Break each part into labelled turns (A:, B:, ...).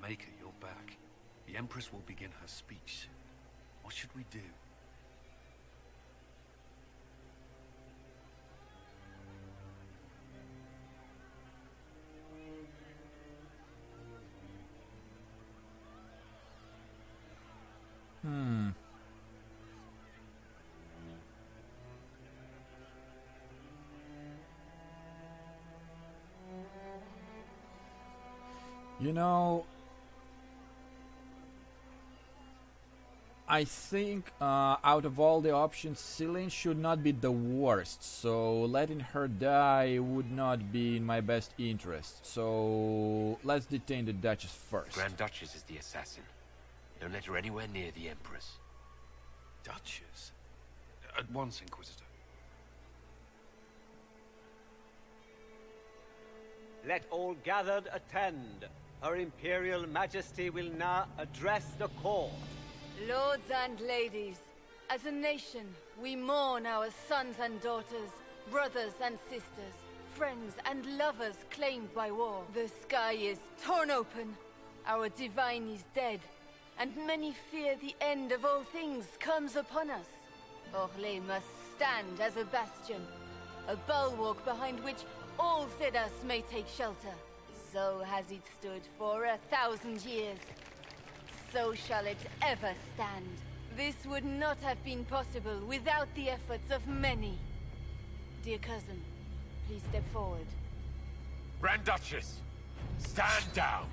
A: Maker, you're back. The Empress will begin her speech soon. What should we do?
B: You know, I think out of all the options, Celine should not be the worst, so letting her die would not be in my best interest. So let's detain the Duchess first.
C: Grand Duchess is the assassin. Don't let her anywhere near the Empress.
A: Duchess? At once, Inquisitor.
D: Let all gathered attend. Her Imperial Majesty will now address the court.
E: Lords and ladies, as a nation, we mourn our sons and daughters, brothers and sisters, friends and lovers claimed by war. The sky is torn open, our divine is dead, and many fear the end of all things comes upon us. Orlais must stand as a bastion, a bulwark behind which all Thedas may take shelter. So has it stood for 1,000 years. So shall it ever stand. This would not have been possible without the efforts of many. Dear cousin, please step forward.
C: Grand Duchess, stand down!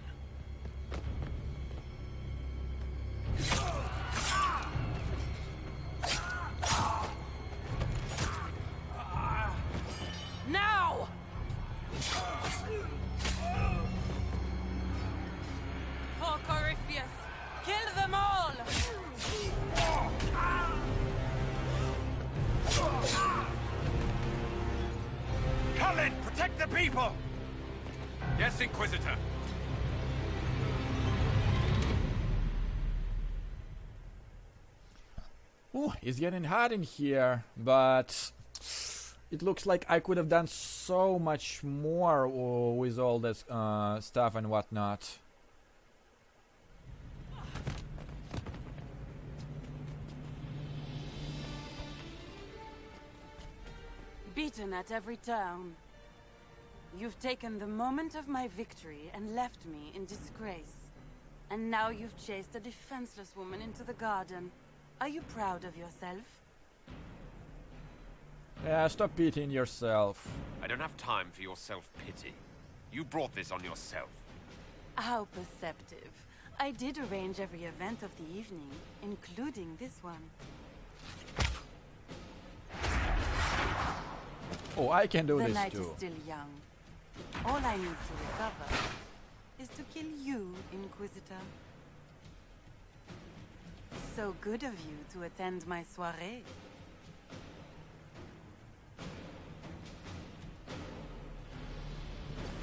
E: Now! For Corypheus, kill them all!
C: Cullen, protect the people! Yes, Inquisitor.
B: Ooh, it's getting hot in here, but it looks like I could have done so much more with all this stuff and whatnot.
F: Beaten at every turn. You've taken the moment of my victory and left me in disgrace. And now you've chased a defenseless woman into the garden. Are you proud of yourself?
B: Yeah, stop pitying yourself.
C: I don't have time for your self-pity. You brought this on yourself.
F: How perceptive. I did arrange every event of the evening, including this one.
B: Oh, I can do
F: the
B: this
F: night
B: too.
F: is still young. All I need to recover is to kill you, Inquisitor. So good of you to attend my soirée.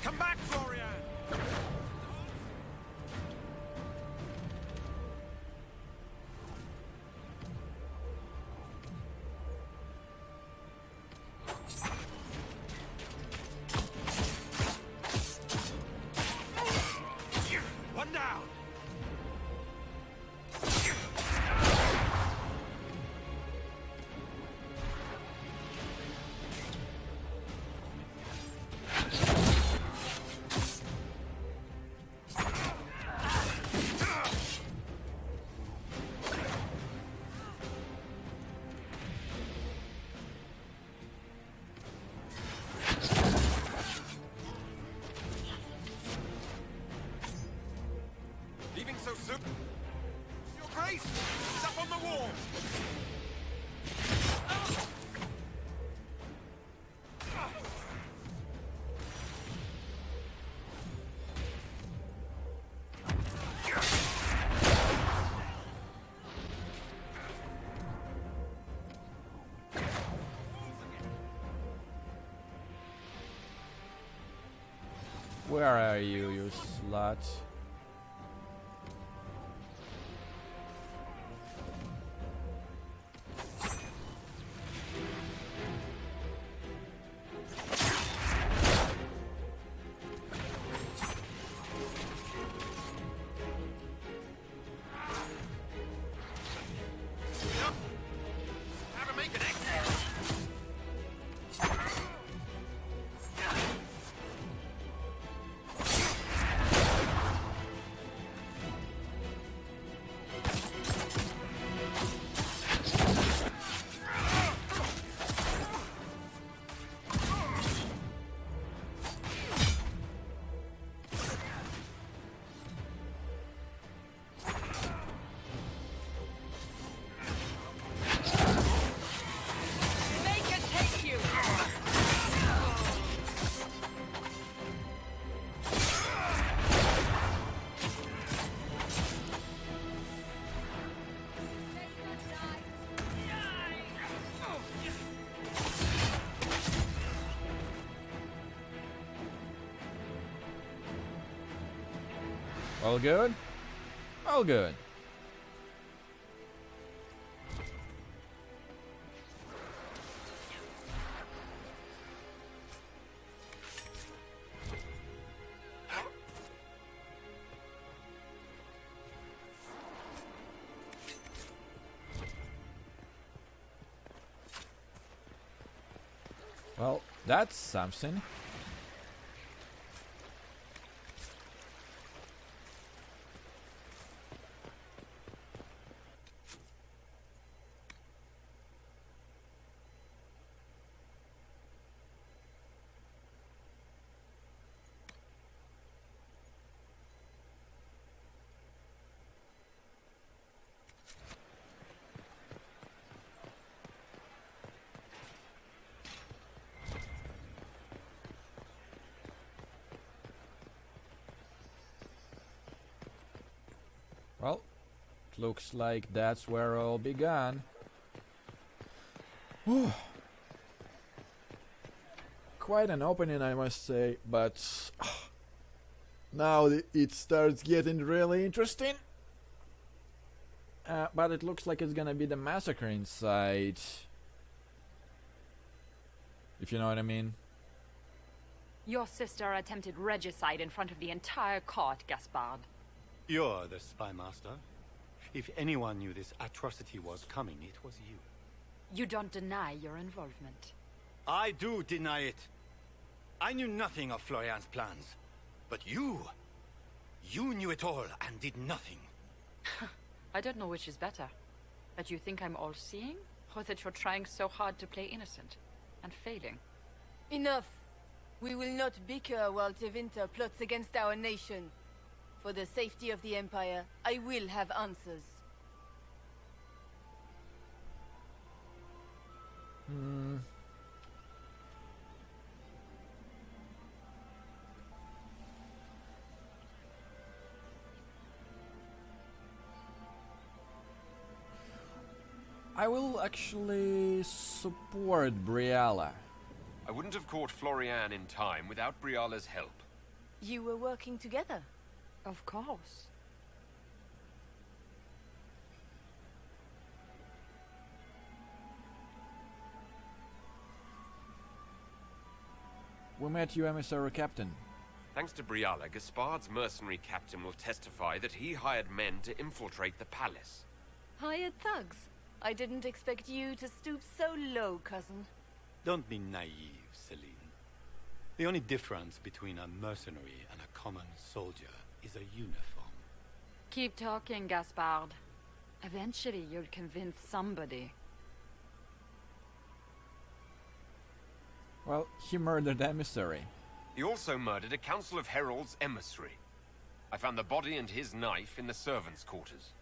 C: Come back, Florian! One down! Leaving so soon? Your Grace! It's up on the wall!
B: Where are you, you slut? All good? All good. Well, that's something. Well, looks like that's where all began. Whew. Quite an opening, I must say, but now it starts getting really interesting. But it looks like it's gonna be the massacre inside. If you know what I mean.
G: Your sister attempted regicide in front of the entire court, Gaspard.
A: You're the spy master. If anyone knew this atrocity was coming, it was you.
G: You don't deny your involvement.
A: I do deny it. I knew nothing of Florian's plans. But you knew it all and did nothing.
G: I don't know which is better. That you think I'm all-seeing, or that you're trying so hard to play innocent and failing.
E: Enough. We will not bicker while Tevinter plots against our nation. For the safety of the Empire, I will have answers.
B: I will actually support Briala.
C: I wouldn't have caught Florian in time without Briala's help.
E: You were working together?
G: Of course.
B: We met you, emissary captain.
C: Thanks to Briala, Gaspard's mercenary captain will testify that he hired men to infiltrate the palace.
E: Hired thugs? I didn't expect you to stoop so low, cousin.
A: Don't be naive, Celine. The only difference between a mercenary and a common soldier is a uniform.
G: Keep talking, Gaspard. Eventually you'll convince somebody.
B: Well, he murdered emissary.
C: He also murdered a Council of Heralds emissary. I found the body and his knife in the servants' quarters.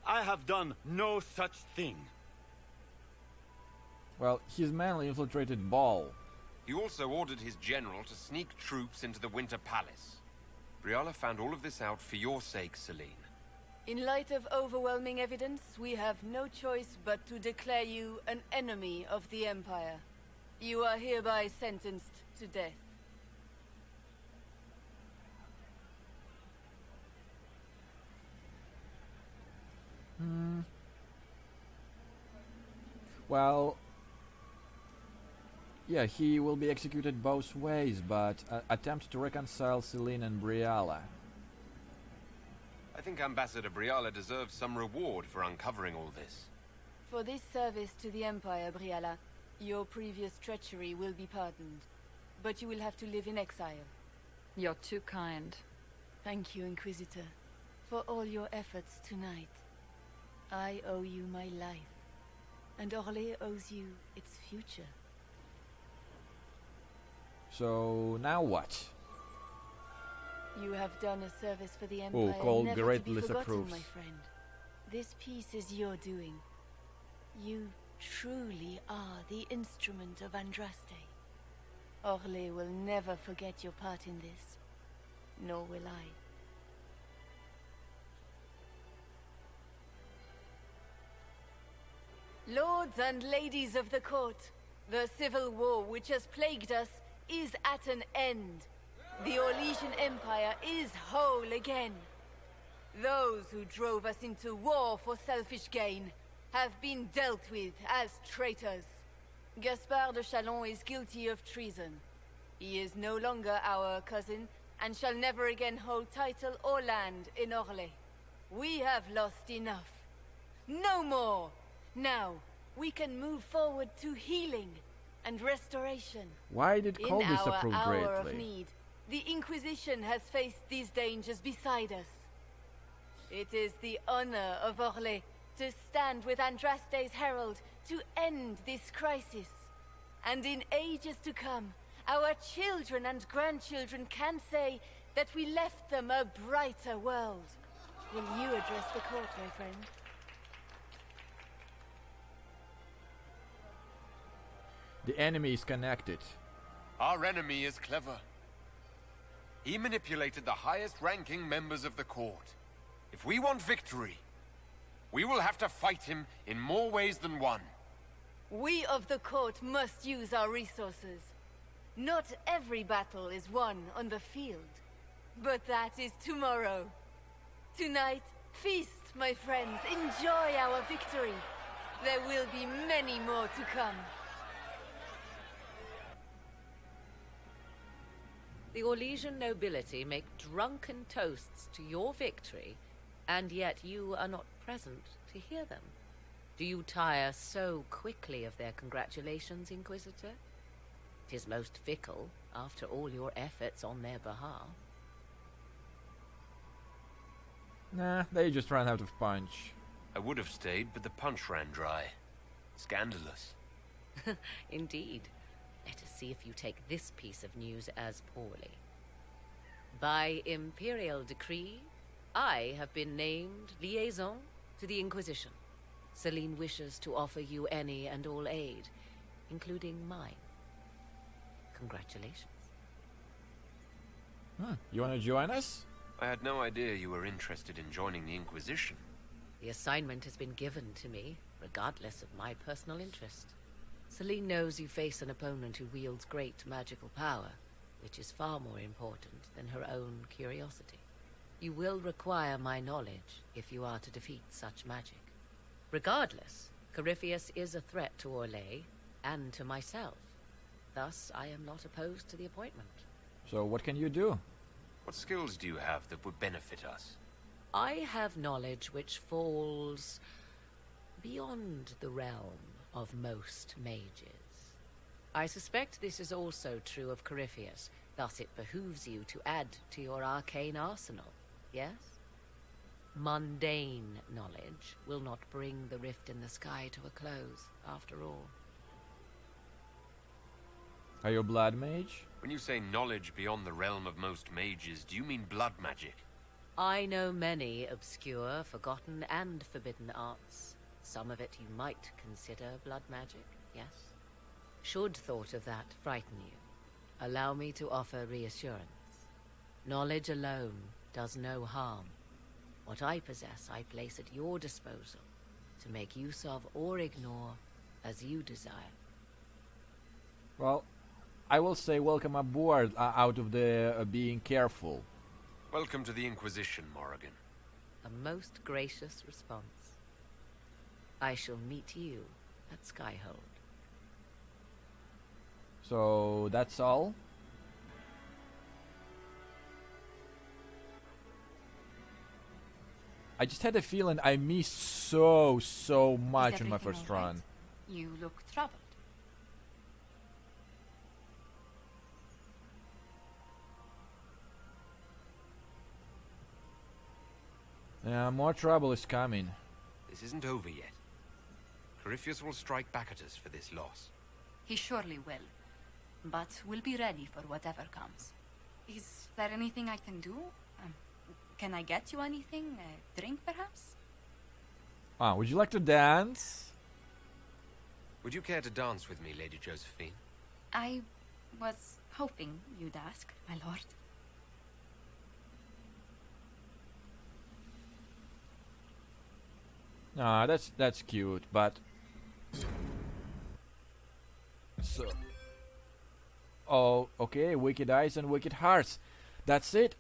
A: I have done no such thing.
B: Well, he's mainly infiltrated Ball.
C: He also ordered his general to sneak troops into the Winter Palace. Briala found all of this out for your sake, Celine.
E: In light of overwhelming evidence, we have no choice but to declare you an enemy of the Empire. You are hereby sentenced to death.
B: Well, yeah, he will be executed both ways, but attempt to reconcile Celine and Briala.
C: I think Ambassador Briala deserves some reward for uncovering all this.
E: For this service to the Empire, Briala, your previous treachery will be pardoned. But you will have to live in exile.
G: You're too kind.
E: Thank you, Inquisitor, for all your efforts tonight. I owe you my life, and Orlais owes you its future.
B: So, now what?
E: You have done a service for the Empire
B: Cole
E: never
B: greatly
E: to be forgotten,
B: approves.
E: my friend. This piece is your doing. You truly are the instrument of Andraste. Orlais will never forget your part in this, nor will I. Lords and ladies of the court, the civil war which has plagued us is at an end. The Orlesian Empire is whole again. Those who drove us into war for selfish gain have been dealt with as traitors. Gaspard de Chalon is guilty of treason. He is no longer our cousin, and shall never again hold title or land in Orlais. We have lost enough. No more! Now, we can move forward to healing and restoration.
B: Why did Cole
E: In
B: disapprove
E: our hour of
B: greatly?
E: need, the Inquisition has faced these dangers beside us. It is the honor of Orlais to stand with Andraste's herald to end this crisis. And in ages to come, our children and grandchildren can say that we left them a brighter world. Will you address the court, my friend?
B: The enemy is connected.
C: Our enemy is clever. He manipulated the highest-ranking members of the court. If we want victory, we will have to fight him in more ways than one.
E: We of the court must use our resources. Not every battle is won on the field. But that is tomorrow. Tonight, feast, my friends. Enjoy our victory. There will be many more to come.
H: The Orlesian nobility make drunken toasts to your victory, and yet you are not present to hear them. Do you tire so quickly of their congratulations, Inquisitor? 'Tis most fickle, after all your efforts on their behalf.
B: Nah, they just ran out of punch.
C: I would have stayed, but the punch ran dry. Scandalous.
H: Indeed. Let us see if you take this piece of news as poorly. By imperial decree, I have been named liaison to the Inquisition. Celine wishes to offer you any and all aid, including mine. Congratulations.
B: You wanna join us?
C: I had no idea you were interested in joining the Inquisition.
H: The assignment has been given to me, regardless of my personal interest. Celine knows you face an opponent who wields great magical power, which is far more important than her own curiosity. You will require my knowledge if you are to defeat such magic. Regardless, Corypheus is a threat to Orlais and to myself. Thus, I am not opposed to the appointment.
B: So what can you do?
C: What skills do you have that would benefit us?
H: I have knowledge which falls beyond the realm of most mages. I suspect this is also true of Corypheus, thus it behooves you to add to your arcane arsenal, yes? Mundane knowledge will not bring the rift in the sky to a close, after all.
B: Are you a blood mage?
C: When you say knowledge beyond the realm of most mages, do you mean blood magic?
H: I know many obscure, forgotten, and forbidden arts. Some of it you might consider blood magic, yes? Should thought of that frighten you, allow me to offer reassurance. Knowledge alone does no harm. What I possess I place at your disposal to make use of or ignore as you desire.
B: Well, I will say welcome aboard out of the being careful.
C: Welcome to the Inquisition, Morrigan.
H: A most gracious response. I shall meet you at Skyhold.
B: So that's all? I just had a feeling I missed so much in my
I: everything
B: first
I: all right?
B: run.
I: You look troubled.
B: Yeah, more trouble is coming.
C: This isn't over yet. Corypheus will strike back at us for this loss.
I: He surely will. But we'll be ready for whatever comes. Is there anything I can do? Can I get you anything? A drink, perhaps?
B: Would you like to dance?
C: Would you care to dance with me, Lady Josephine?
I: I was hoping you'd ask, my lord.
B: That's cute, but so oh, okay, wicked eyes and wicked hearts. That's it.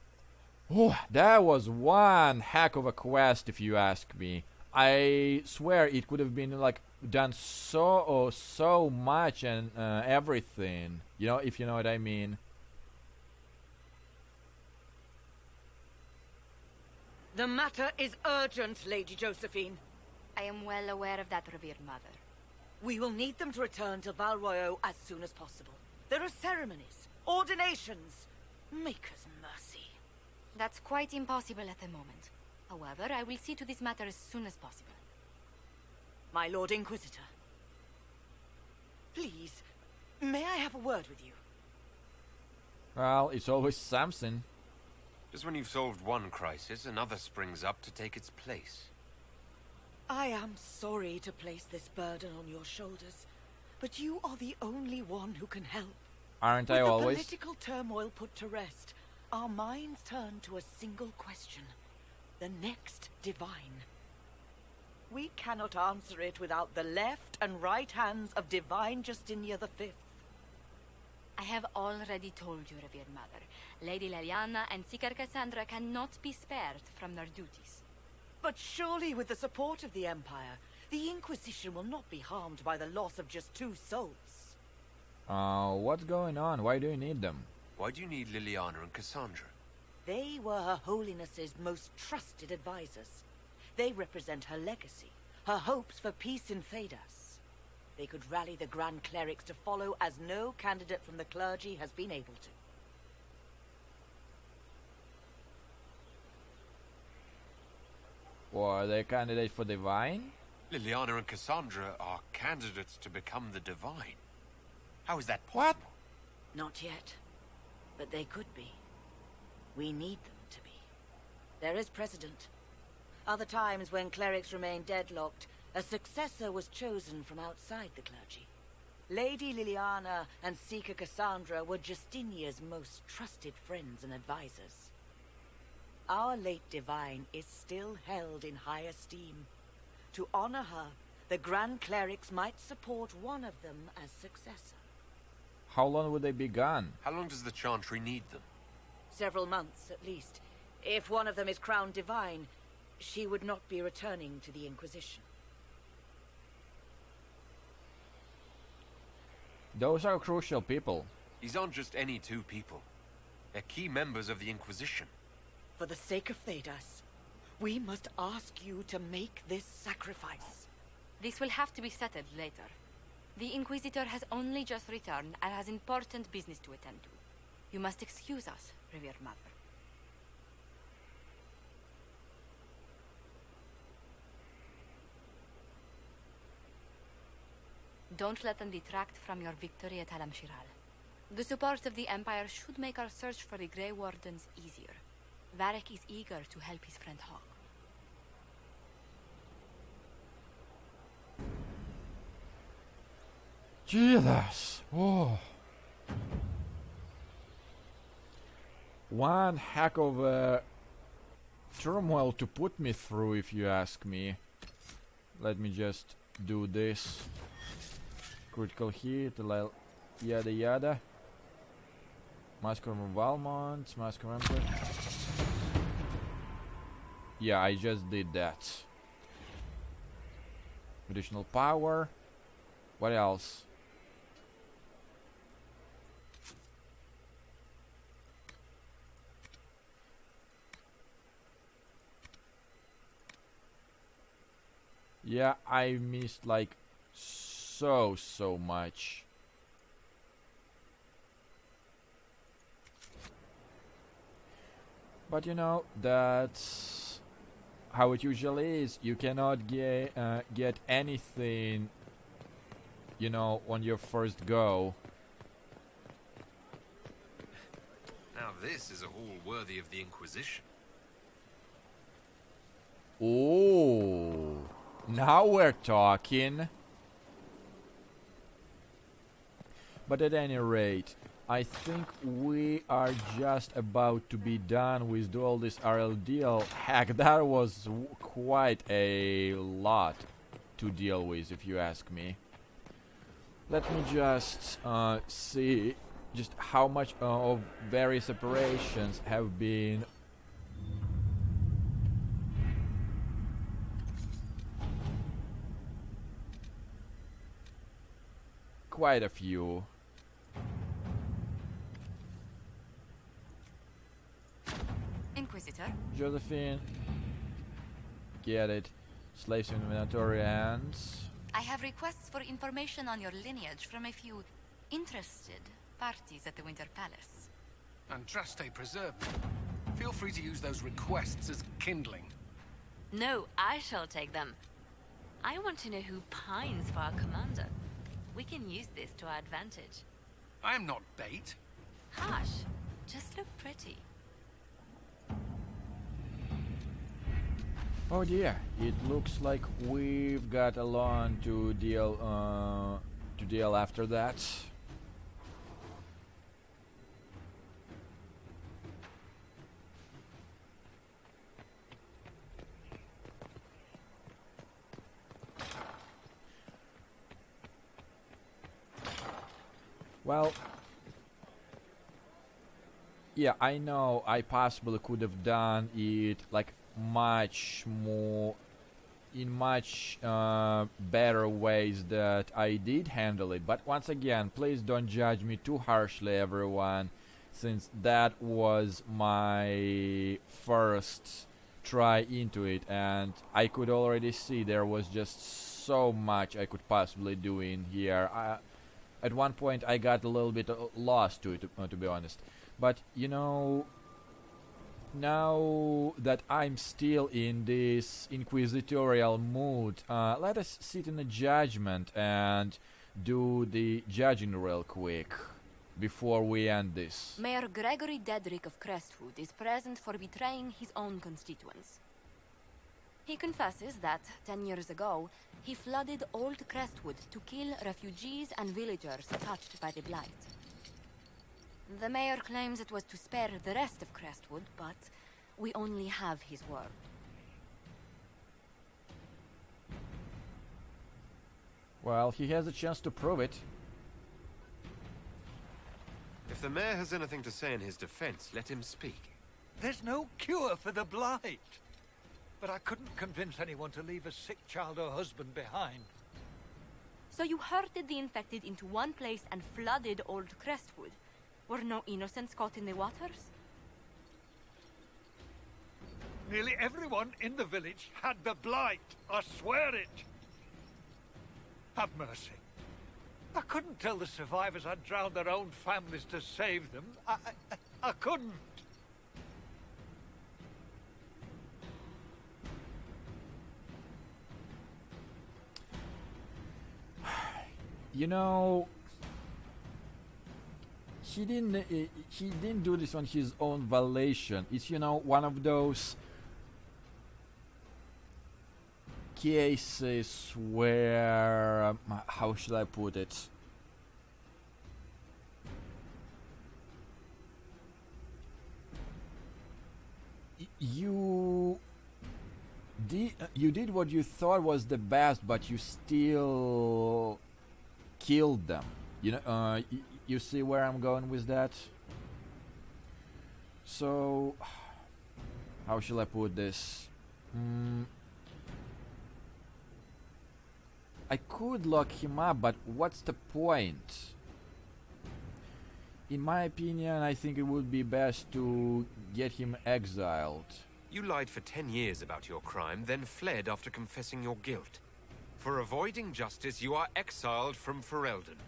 B: Oh, that was one heck of a quest, if you ask me. I swear it could have been like done so much and everything. You know, if you know what I mean.
J: The matter is urgent, Lady Josephine.
I: I am well aware of that, revered mother.
J: We will need them to return to Val Royeaux as soon as possible. There are ceremonies, ordinations. Maker's mercy.
I: That's quite impossible at the moment. However, I will see to this matter as soon as possible.
J: My Lord Inquisitor. Please, may I have a word with you?
B: Well, it's always something.
C: Just when you've solved one crisis, another springs up to take its place.
J: I am sorry to place this burden on your shoulders, but you are the only one who can help.
B: Aren't
J: With
B: I
J: the
B: always?
J: political turmoil put to rest, our minds turn to a single question. The next divine. We cannot answer it without the left and right hands of Divine Justinia V.
I: I have already told you, revered mother. Lady Leliana and Seeker Cassandra cannot be spared from their duties.
J: But surely with the support of the Empire, the Inquisition will not be harmed by the loss of just 2 souls.
B: What's going on? Why do you need them?
C: Why do you need Liliana and Cassandra?
J: They were Her Holiness's most trusted advisors. They represent her legacy, her hopes for peace in Phaedas. They could rally the Grand Clerics to follow as no candidate from the clergy has been able to.
B: Or are they candidate for divine?
C: Liliana and Cassandra are candidates to become the Divine. How is that possible?
B: What?
J: Not yet. But they could be. We need them to be. There is precedent. Other times when clerics remain deadlocked, a successor was chosen from outside the clergy. Lady Liliana and Seeker Cassandra were Justinia's most trusted friends and advisors. Our late divine is still held in high esteem. To honor her, the Grand Clerics might support one of them as successor.
B: How long would they be gone?
C: How long does the Chantry need them?
J: Several months, at least. If one of them is crowned divine, she would not be returning to the Inquisition.
B: Those are crucial people.
C: These aren't just any 2 people. They're key members of the Inquisition.
J: For the sake of Phaedas, we must ask you to make this sacrifice.
I: This will have to be settled later. The Inquisitor has only just returned and has important business to attend to. You must excuse us, revered mother. Don't let them detract from your victory at Alam-Shiral. The support of the Empire should make our search for the Grey Wardens easier. Varric is eager to help his friend Hawk.
B: Jesus! Oh. One heck of a turmoil to put me through, if you ask me. Let me just do this. Critical hit, yada yada. Mask of Valmont, Mask of Emperor. Yeah, I just did that. Additional power. What else? Yeah, I missed like so much. But you know, that's how it usually is. You cannot get anything, you know, on your first go.
C: Now this is a hall worthy of the Inquisition.
B: Oh, now we're talking. But at any rate, I think we are just about to be done with all this RLDL. Heck, that was quite a lot to deal with, if you ask me. Let me just see just how much of various operations have been quite a few.
I: Inquisitor?
B: Josephine. Get it. Slaves inventory and...
I: I have requests for information on your lineage from a few interested parties at the Winter Palace.
K: Andraste preserved them. Feel free to use those requests as kindling.
L: No, I shall take them. I want to know who pines for our commander. We can use this to our advantage.
K: I am not bait.
L: Hush. Just look pretty.
B: Oh dear, it looks like we've got a lot to deal after that. Well, yeah, I know I possibly could have done it like much more in much better ways that I did handle it, but once again, please don't judge me too harshly, everyone, since that was my first try into it, and I could already see there was just so much I could possibly do in here. At one point I got a little bit lost to it, to be honest, but you know, now that I'm still in this inquisitorial mood, let us sit in a judgment and do the judging real quick before we end this.
I: Mayor Gregory Dedrick of Crestwood is present for betraying his own constituents. He confesses that 10 years ago, he flooded Old Crestwood to kill refugees and villagers touched by the Blight. The mayor claims it was to spare the rest of Crestwood, but we only have his word.
B: Well, he has a chance to prove it.
C: If the mayor has anything to say in his defense, let him speak.
M: There's no cure for the Blight. But I couldn't convince anyone to leave a sick child or husband behind.
I: So you herded the infected into one place and flooded Old Crestwood? Were no innocents caught in the waters?
M: Nearly everyone in the village had the Blight. I swear it. Have mercy. I couldn't tell the survivors I'd drowned their own families to save them. I couldn't.
B: You know, he didn't do this on his own volition. It's, you know, one of those cases where how should I put it? You did what you thought was the best, but you still killed them. You know, you see where I'm going with that? So, how shall I put this? I could lock him up, but what's the point? In my opinion, I think it would be best to get him exiled.
C: You lied for 10 years about your crime, then fled after confessing your guilt. For avoiding justice, you are exiled from Ferelden.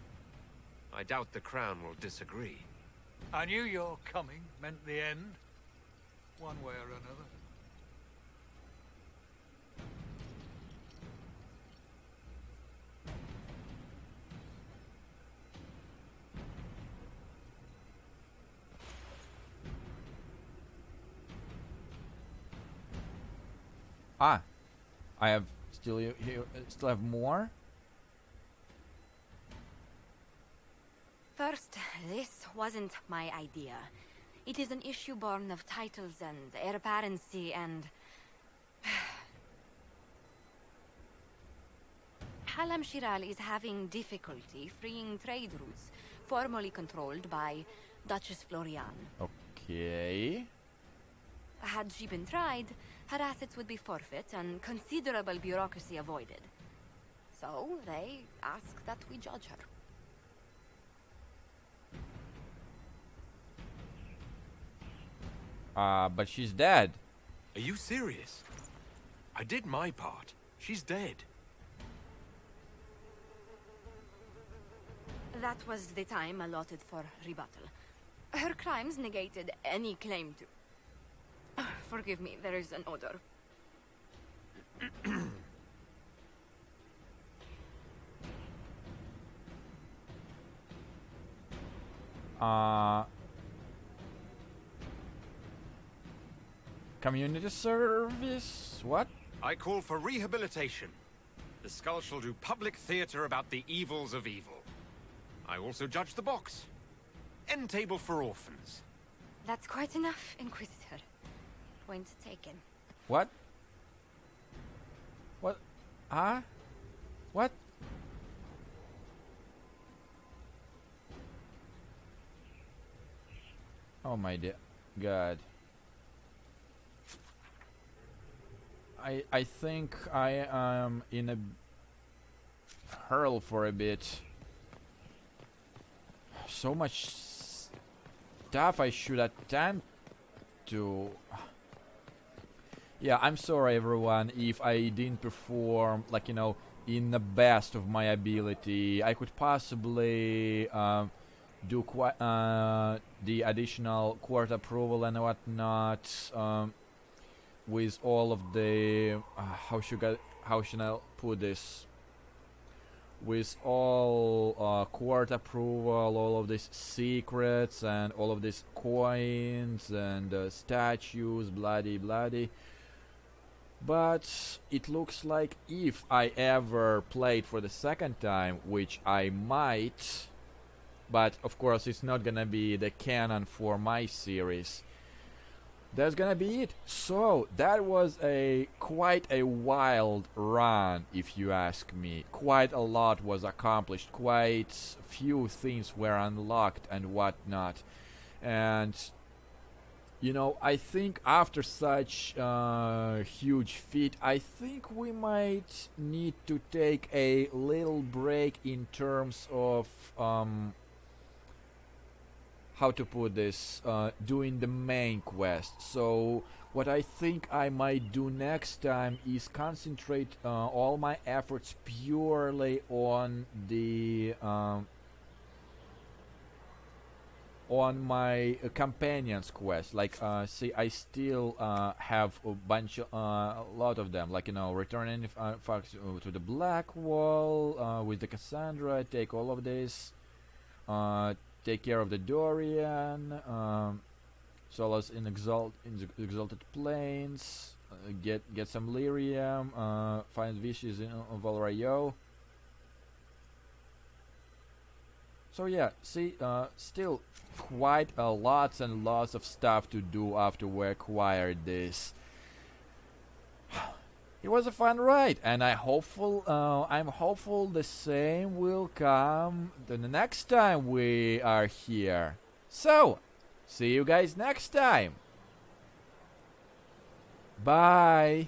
C: I doubt the Crown will disagree.
M: I knew your coming meant the end, one way or another.
B: Ah, I have still still have more.
I: First, this wasn't my idea. It is an issue born of titles and heir apparency and... Halam Shiral is having difficulty freeing trade routes formerly controlled by Duchess Florian.
B: Okay.
I: Had she been tried, her assets would be forfeit and considerable bureaucracy avoided. So, they ask that we judge her.
B: But she's dead.
C: Are you serious? I did my part. She's dead.
I: That was the time allotted for rebuttal. Her crimes negated any claim to... Forgive me, there is an odor.
B: Community service? What?
C: I call for rehabilitation. The skull shall do public theater about the evils of evil. I also judge the box. End table for orphans.
I: That's quite enough, Inquisitor. Point taken.
B: What? What? Huh? What? Oh my god. I think I am in a hurl for a bit. So much stuff I should attend to. Yeah, I'm sorry everyone if I didn't perform, like, you know, in the best of my ability. I could possibly do the additional court approval and whatnot with all of the how should I put this? With all court approval, all of these secrets and all of these coins and statues, bloody. But it looks like if I ever played for the second time, which I might, but of course it's not gonna be the canon for my series, that's gonna be it. So that was quite a wild run, if you ask me. Quite a lot was accomplished, quite few things were unlocked and whatnot. And you know, I think after such huge feat, I think we might need to take a little break in terms of how to put this, doing the main quest. So what I think I might do next time is concentrate all my efforts purely on the on my companion's quest. Like, see, I still have a lot of them. Like, you know, returning to the Black Wall with the Cassandra, take all of this. Take care of the Dorian, Solace in Exalted Plains, get some lyrium, find wishes in Valrayo. So yeah, see, still quite lots and lots of stuff to do after we acquired this. It was a fun ride, and I'm hopeful the same will come the next time we are here. So, see you guys next time. Bye.